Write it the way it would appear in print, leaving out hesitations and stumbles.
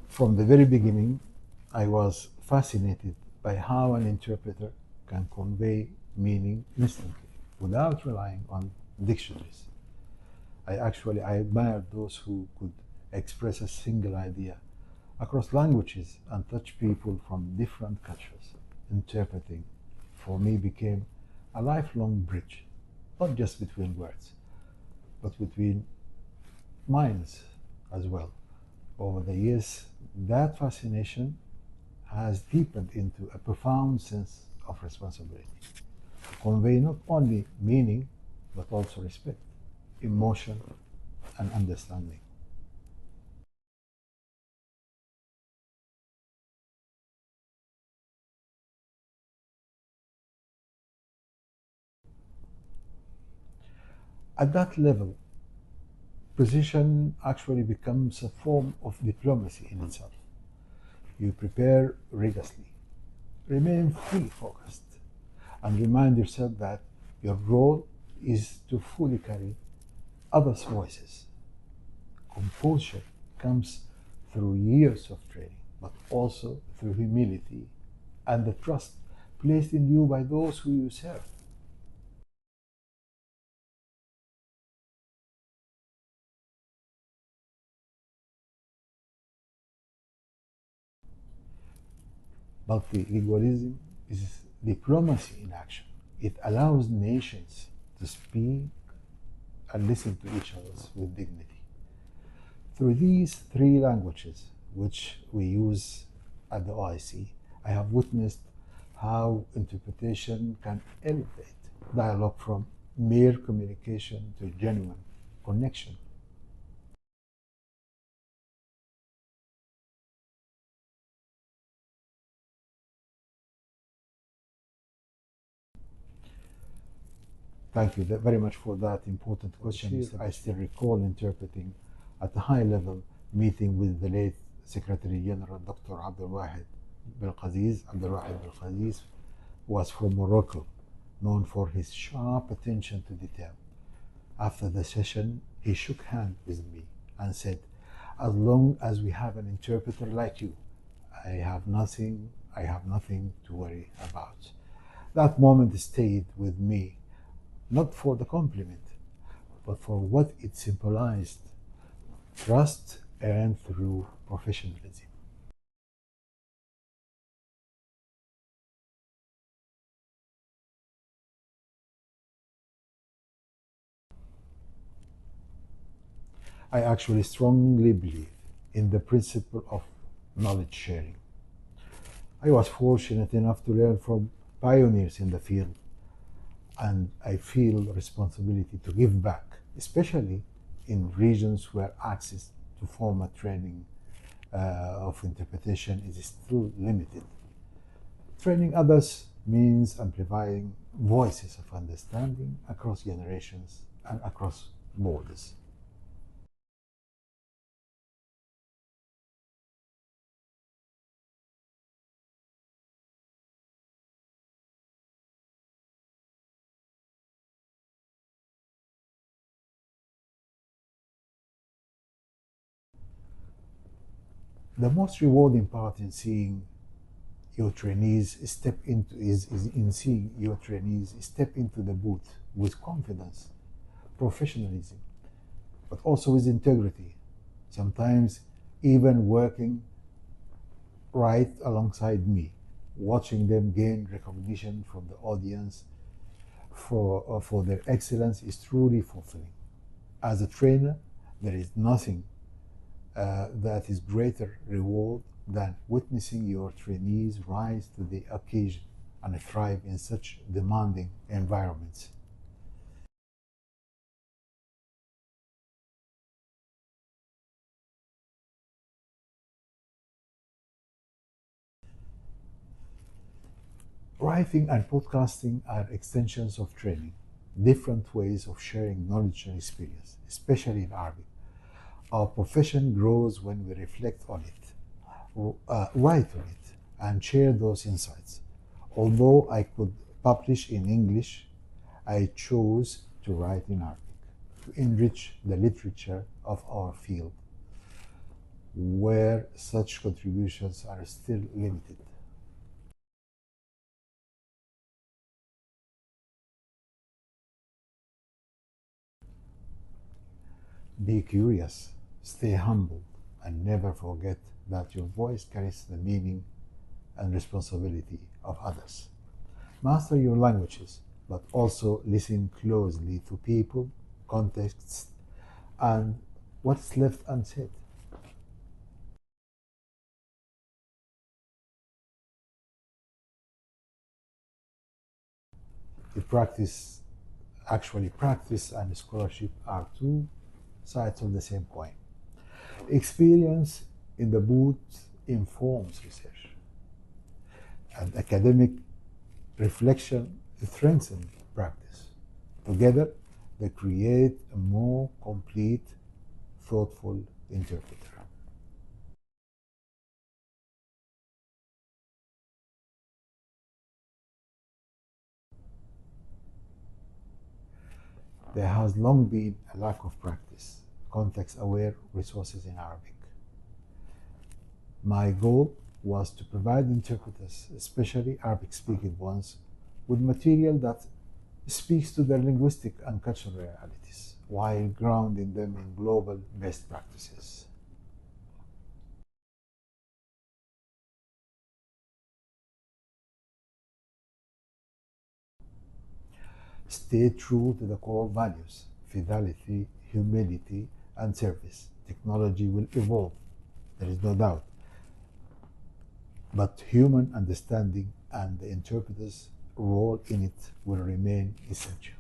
From the very beginning, I was fascinated by how an interpreter can convey meaning instantly without relying on dictionaries. I admired those who could express a single idea across languages and touch people from different cultures. Interpreting, for me, became a lifelong bridge, not just between words, but between minds as well. Over the years, that fascination has deepened into a profound sense of responsibility to convey not only meaning, but also respect, emotion, and understanding. At that level, precision actually becomes a form of diplomacy in itself. You prepare rigorously, remain fully focused, and remind yourself that your role is to fully carry others' voices. Composure comes through years of training, but also through humility and the trust placed in you by those who you serve. Multilingualism is diplomacy in action. It allows nations to speak and listen to each other with dignity. Through these three languages, which we use at the OIC, I have witnessed how interpretation can elevate dialogue from mere communication to genuine connection. Thank you very much for that important question. I still recall interpreting at a high level meeting with the late Secretary General Dr. Abdel Wahid Belqaziz was from Morocco, known for his sharp attention to detail. After the session, he shook hands with me and said, "As long as we have an interpreter like you, I have nothing to worry about." That moment stayed with me, not for the compliment, but for what it symbolized: trust earned through professionalism. I actually strongly believe in the principle of knowledge sharing. I was fortunate enough to learn from pioneers in the field, and I feel responsibility to give back, especially in regions where access to formal training of interpretation is still limited. Training others means amplifying voices of understanding across generations and across borders. The most rewarding part in seeing your trainees step into is in seeing your trainees step into the booth with confidence, professionalism, but also with integrity, sometimes even working right alongside me, watching them gain recognition from the audience for their excellence is truly fulfilling. As a trainer, there is nothing that is greater reward than witnessing your trainees rise to the occasion and thrive in such demanding environments. Writing and podcasting are extensions of training, different ways of sharing knowledge and experience, especially in Arabic. Our profession grows when we reflect on it, write on it, and share those insights. Although I could publish in English, I chose to write in Arabic to enrich the literature of our field. where such contributions are still limited. Be curious, stay humble, and never forget that your voice carries the meaning and responsibility of others. Master your languages, but also listen closely to people, contexts, and what's left unsaid. The practice, actually, practice and scholarship are two sides of the same coin. Experience in the booth informs research, and academic reflection strengthens practice. Together, they create a more complete, thoughtful interpreter. There has long been a lack of practice, context aware resources in Arabic. My goal was to provide interpreters, especially Arabic speaking ones, with material that speaks to their linguistic and cultural realities while grounding them in global best practices. Stay true to the core values fidelity, humility, and service. Technology will evolve, there is no doubt, but human understanding and the interpreter's role in it will remain essential.